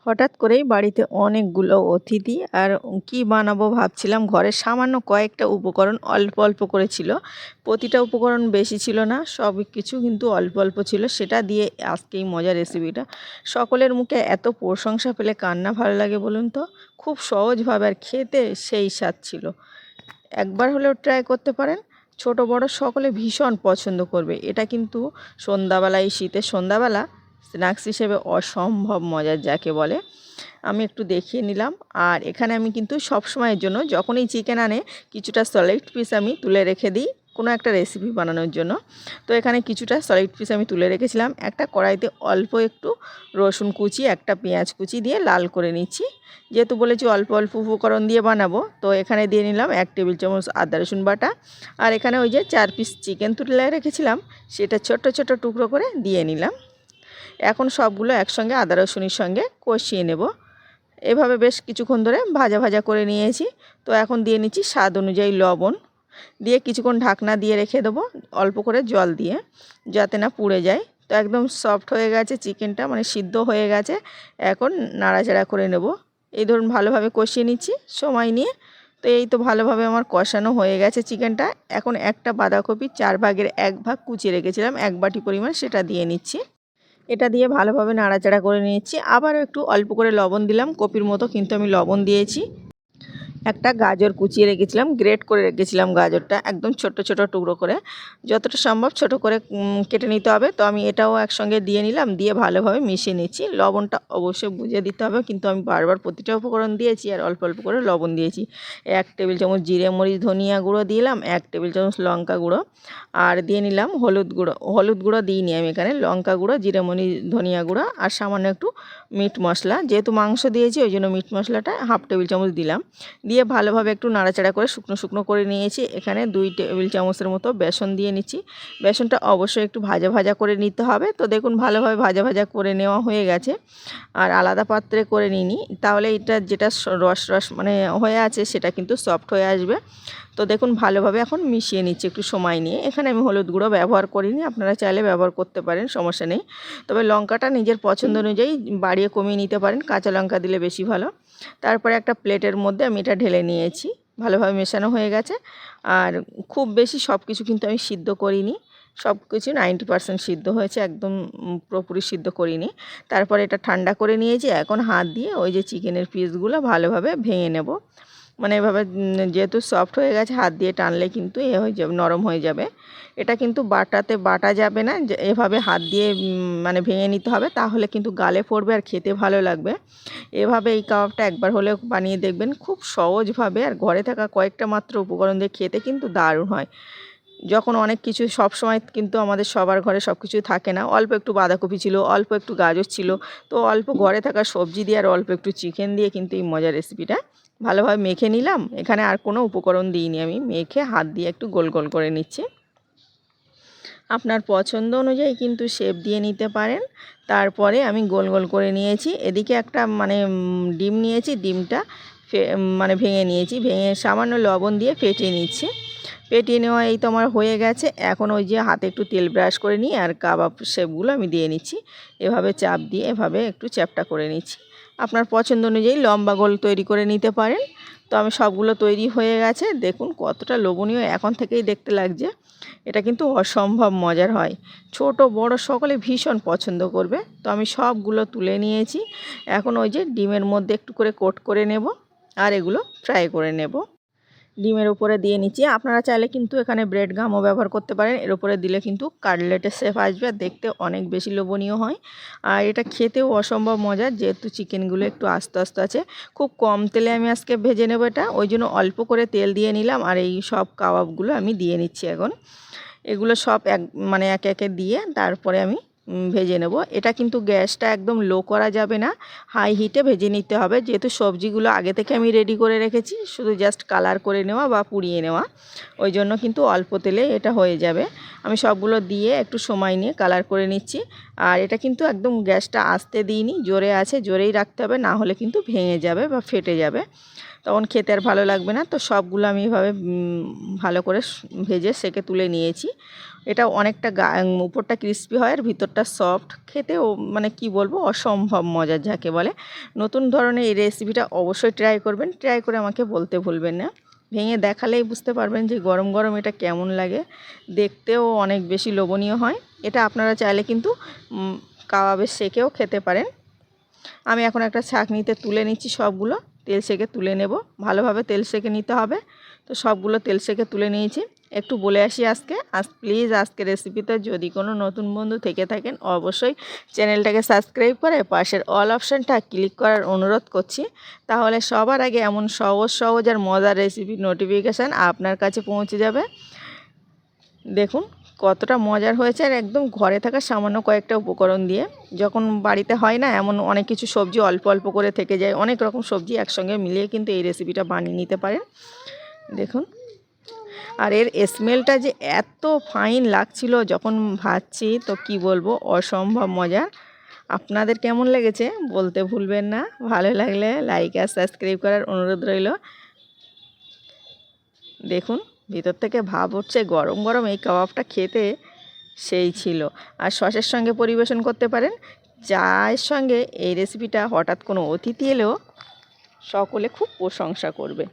হঠাৎ করেই বাড়িতে অনেকগুলো অতিথি আর কি বানাবো ভাবছিলাম। ঘরে সামান্য কয়েকটা উপকরণ অল্প অল্প করে ছিল। প্রতিটা উপকরণ বেশি ছিল না, সব কিছু কিন্তু অল্প অল্প ছিল। সেটা দিয়ে আজকে এই মজার রেসিপিটা। সকলের মুখে এত প্রশংসা পেলে কার না ভালো লাগে বলুন তো। খুব সহজভাবে আর খেতে সেই স্বাদ ছিল। একবার হলেও ট্রাই করতে পারেন। ছোট বড় সকলে ভীষণ পছন্দ করবে। এটা কিন্তু সন্ধ্যাবেলা, এই শীতের সন্ধ্যাবেলা স্ন্যাক্স হিসেবে অসম্ভব মজার যাকে বলে। আমি একটু দেখিয়ে নিলাম। আর এখানে আমি কিন্তু সবসময়ের জন্য যখনই চিকেন আনে কিছুটা সলিড পিস আমি তুলে রেখে দিই কোনো একটা রেসিপি বানানোর জন্য। তো এখানে কিছুটা সলিড পিস আমি তুলে রেখেছিলাম। একটা কড়াইতে অল্প একটু রসুন কুচি, একটা পেঁয়াজ কুচি দিয়ে লাল করে নিচ্ছি। যেহেতু বলেছি অল্প অল্প উপকরণ দিয়ে বানাবো, তো এখানে দিয়ে নিলাম 1 টেবিল চামচ আদা রসুন বাটা। আর এখানে ওই যে 4 পিস চিকেন তুলে রেখেছিলাম সেটা ছোট ছোট টুকরো করে দিয়ে নিলাম। এখন সবগুলো একসঙ্গে আদা রসুনের সঙ্গে কষিয়ে নেব। এভাবে বেশ কিছুক্ষণ ধরে ভাজা ভাজা করে নিয়েছি। তো এখন দিয়ে নিচ্ছি স্বাদ অনুযায়ী লবণ, দিয়ে কিছুক্ষণ ঢাকনা দিয়ে রেখে দেবো অল্প করে জল দিয়ে, যাতে না পুড়ে যায়। তো একদম সফট হয়ে গেছে চিকেনটা, মানে সিদ্ধ হয়ে গেছে। এখন নাড়াচাড়া করে নেব। এই ধরুন ভালোভাবে কষিয়ে নিচ্ছি সময় নিয়ে। তো এই তো ভালোভাবে আমার কষানো হয়ে গেছে চিকেনটা। এখন একটা বাঁধাকপি 4 ভাগের 1 ভাগ কুচিয়ে রেখেছিলাম 1 বাটি পরিমাণ, সেটা দিয়ে নিচ্ছি। এটা দিয়ে ভালোভাবে নাড়াচাড়া করে নিচ্ছি। আবারও একটু অল্প করে লবণ দিলাম, কপির মতো কিন্তু আমি লবণ দিয়েছি। একটা গাজর কুচিয়ে রেখেছিলাম, গ্রেট করে রেখেছিলাম গাজরটা একদম ছোট ছোট টুকরো করে, যতটা সম্ভব ছোট করে কেটে নিতে হবে। তো আমি এটাও একসঙ্গে দিয়ে নিলাম, দিয়ে ভালোভাবে মিশিয়ে নিচ্ছি। লবণটা অবশ্যই বুঝে দিতে হবে, কিন্তু আমি বারবার প্রতিটা উপকরণ দিয়েছি আর অল্প অল্প করে লবণ দিয়েছি। 1 টেবিল চামচ জিরে মরিচ ধনিয়া গুঁড়ো দিলাম, 1 টেবিল চামচ লঙ্কা গুঁড়ো, আর দিয়ে নিলাম হলুদ গুঁড়ো। হলুদ গুঁড়ো দিইনি আমি এখানে, লঙ্কা গুঁড়ো, জিরে মরিচ ধনিয়া গুঁড়ো আর সামান্য একটু মিট মশলা। যেহেতু মাংস দিয়েছি ওই জন্য মিট মশলাটা 1/2 টেবিল চামচ দিলাম। দিয়ে ভালোভাবে একটু নাড়াচাড়া করে শুকনো শুকনো করে নিয়েছি। এখানে 2 টেবিল চামচের মতো বেসন দিয়ে নিচ্ছি। বেসনটা অবশ্যই একটু ভাজা ভাজা করে নিতে হবে। তো দেখুন ভালোভাবে ভাজা ভাজা করে নেওয়া হয়ে গেছে। আর আলাদা পাত্রে করে নিইনি, তাহলে এটা যেটা রস রস মানে হয়ে আছে সেটা কিন্তু সফট হয়ে আসবে। তো দেখুন ভালোভাবে এখন মিশিয়ে নিচ্ছি একটু সময় নিয়ে। এখানে আমি হলুদ গুঁড়ো ব্যবহার করিনি, আপনারা চাইলে ব্যবহার করতে পারেন, সমস্যা নেই। তবে লঙ্কাটা নিজের পছন্দ অনুযায়ী বাড়িয়ে কমিয়ে নিতে পারেন, কাঁচা লঙ্কা দিলে বেশি ভালো। তারপরে একটা প্লেটের মধ্যে আমি এটা ঢেলে নিয়েছি। ভালোভাবে মেশানো হয়ে গেছে। আর খুব বেশি সব কিছু কিন্তু আমি সিদ্ধ করিনি, সব কিছু 90% সিদ্ধ হয়েছে, একদম পুরোপুরি সিদ্ধ করিনি। তারপরে এটা ঠান্ডা করে নিয়েছি। এখন হাত দিয়ে ওই যে চিকেনের পিসগুলো ভালোভাবে ভেঙে নেব। মানে এভাবে যেহেতু সফট হয়ে গেছে হাত দিয়ে টানলে কিন্তু হয়ে যাবে, নরম হয়ে যাবে। এটা কিন্তু বাটাতে বাটা যাবে না, এভাবে হাত দিয়ে মানে ভেঙে নিতে হবে, তাহলে কিন্তু গালে পড়বে আর খেতে ভালো লাগবে। এভাবে এই কাবাবটা একবার হলেও বানিয়ে দেখবেন, খুব সহজভাবে আর ঘরে থাকা কয়েকটা মাত্র উপকরণ দিয়ে খেতে কিন্তু দারুণ হয়। যখন অনেক কিছু সব সময় কিন্তু আমাদের সবার ঘরে সব কিছু থাকে না, অল্প একটু বাঁধাকপি ছিল, অল্প একটু গাজর ছিল, তো অল্প ঘরে থাকা সবজি দিয়ে আর অল্প একটু চিকেন দিয়ে কিন্তু এই মজার রেসিপিটা ভালোভাবে মেখে নিলাম। এখানে আর কোনো উপকরণ দিইনি, আমি মেখে হাত দিয়ে একটু গোল গোল করে নিচ্ছি। আপনার পছন্দ অনুযায়ী কিন্তু শেপ দিয়ে নিতে পারেন। তারপরে আমি গোল গোল করে নিয়েছি। এদিকে একটা মানে ডিম নিয়েছি, ডিমটা মানে ভেঙে নিয়েছি, ভেঙে সামান্য লবণ দিয়ে ফেটিয়ে নিচ্ছি। পেটিয়ে নেওয়া এই তো আমার হয়ে গেছে। এখন ওই যে হাতে একটু তেল ব্রাশ করে নিই আর কাবাব শেপগুলো আমি দিয়ে নিচ্ছি। এভাবে চাপ দিয়ে এভাবে একটু চ্যাপ্টা করে নিচ্ছি। আপনার পছন্দ অনুযায়ী লম্বা গোল তৈরি করে নিতে পারেন। তো আমি সবগুলো তৈরি হয়ে গেছে। দেখুন কতটা লোভনীয় এখন থেকেই দেখতে লাগছে। এটা কিন্তু অসম্ভব মজার হয়, ছোট বড় সকলে ভীষণ পছন্দ করবে। তো আমি সবগুলো তুলে নিয়েছি। এখন ওই যে ডিমের মধ্যে একটু করে কোট করে নেব আর এগুলো ফ্রাই করে নেব। ডিমের উপরে দিয়ে নিচ্ছি। আপনারা চাইলে কিন্তু এখানে ব্রেড গামও ব্যবহার করতে পারেন, এর উপরে দিলে কিন্তু কাটলেটের শেপ আসবে আর দেখতে অনেক বেশি লোভনীয় হয়। আর এটা খেতেও অসম্ভব মজার, যেহেতু চিকেনগুলো একটু আস্তে আস্তে আছে। খুব কম তেলে আমি আজকে ভেজে নেব এটা, ওই জন্য অল্প করে তেল দিয়ে নিলাম। আর এই সব কাবাবগুলো আমি দিয়ে নিচ্ছি এখন। এগুলো সব মানে একে একে দিয়ে তারপরে আমি ভেজে নেব। এটা কিন্তু গ্যাসটা একদম লো করা যাবে না, হাই হিটে ভেজে নিতে হবে। যেহেতু সবজিগুলো আগে থেকে আমি রেডি করে রেখেছি, শুধু জাস্ট কালার করে নেওয়া বা পুড়িয়ে নেওয়া, ওই জন্য কিন্তু অল্প তেলে এটা হয়ে যাবে। আমি সবগুলো দিয়ে একটু সময় নিয়ে কালার করে নিচ্ছি। আর এটা কিন্তু একদম গ্যাসটা আস্তে দিইনি, জোরে আছে, জোরেই রাখতে হবে, না হলে কিন্তু ভেঙে যাবে বা ফেটে যাবে, তখন খেতে আর ভালো লাগবে না। তো সবগুলো আমি এভাবে ভালো করে ভেজে সেকে তুলে নিয়েছি। এটা অনেকটা উপরটা ক্রিস্পি হয় আর ভিতরটা সফট, খেতেও মানে কি বলবো অসম্ভব মজার যাকে বলে। নতুন ধরনের এই রেসিপিটা অবশ্যই ট্রাই করবেন, ট্রাই করে আমাকে বলতে ভুলবেন না। ভেঙে দেখালেই বুঝতে পারবেন যে গরম গরম এটা কেমন লাগে, দেখতেও অনেক বেশি লোভনীয় হয়। এটা আপনারা চাইলে কিন্তু কাবাবের শেকেও খেতে পারেন। আমি এখন একটা ছাঁকনিতে তুলে নিচ্ছি সবগুলো, তেল সেকে তুলে নেব, ভালোভাবে তেল সেকে নিতে হবে। তো সবগুলো তেল সেকে তুলে নিয়েছি। একটু বলে আসি প্লিজ আজকে রেসিপিতে যদি কোনো নতুন বন্ধু থেকে থাকেন অবশ্যই চ্যানেলটাকে সাবস্ক্রাইব করে পাশের অল অপশানটা ক্লিক করার অনুরোধ করছি, তাহলে সবার আগে এমন সহজ আর মজার রেসিপির নোটিফিকেশান আপনার কাছে পৌঁছে যাবে। দেখুন কতটা মজার হয়েছে, আর একদম ঘরে থাকা সামান্য কয়েকটা উপকরণ দিয়ে। যখন বাড়িতে হয় না এমন অনেক কিছু সবজি অল্প অল্প করে থেকে যায়, অনেক রকম সবজি একসঙ্গে মিলিয়ে কিন্তু এই রেসিপিটা বানিয়ে নিতে পারেন। দেখুন, আর এর স্মেলটা যে এত ফাইন লাগছিল যখন ভাজছি, তো কি বলবো অসম্ভব মজা। আপনাদের কেমন লেগেছে বলতে ভুলবেন না, ভালো লাগলে লাইক আর সাবস্ক্রাইব করার অনুরোধ রইল। দেখুন ভিতর থেকে ভাব উঠছে, গরম গরম এই কাবাবটা খেতে সেই ছিল। আর সসের সঙ্গে পরিবেশন করতে পারেন। চায়ের সঙ্গে এই রেসিপিটা হঠাৎ কোনো অতিথি এলেও সকলে খুব প্রশংসা করবে।